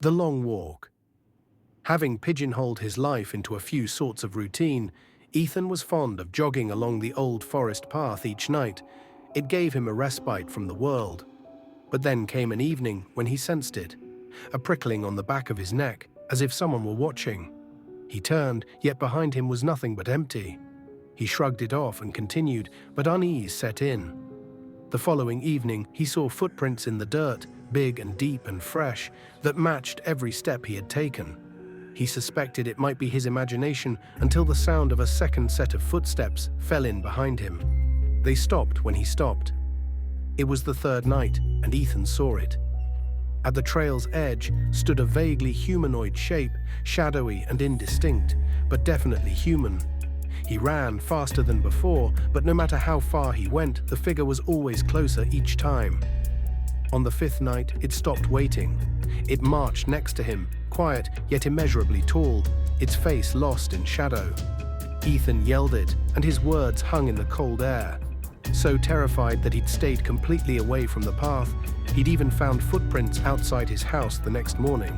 The long walk. Having pigeonholed his life into a few sorts of routine, Ethan was fond of jogging along the old forest path each night. It gave him a respite from the world. But then came an evening when he sensed it, a prickling on the back of his neck, as if someone were watching. He turned, yet behind him was nothing but empty. He shrugged it off and continued, but unease set in. The following evening, he saw footprints in the dirt, big and deep and fresh, that matched every step he had taken. He suspected it might be his imagination until the sound of a second set of footsteps fell in behind him. They stopped when he stopped. It was the third night, and Ethan saw it. At the trail's edge stood a vaguely humanoid shape, shadowy and indistinct, but definitely human. He ran faster than before, but no matter how far he went, the figure was always closer each time. On the fifth night, it stopped waiting. It marched next to him, quiet yet immeasurably tall, its face lost in shadow. Ethan yelled it, and his words hung in the cold air. So terrified that he'd stayed completely away from the path, he'd even found footprints outside his house the next morning.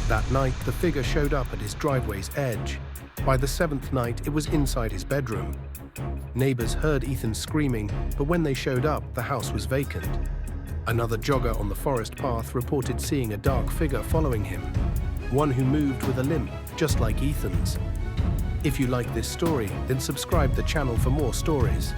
That night, the figure showed up at his driveway's edge. By the seventh night, it was inside his bedroom. Neighbors heard Ethan screaming, but when they showed up, the house was vacant. Another jogger on the forest path reported seeing a dark figure following him, one who moved with a limp, just like Ethan's. If you like this story, then subscribe the channel for more stories.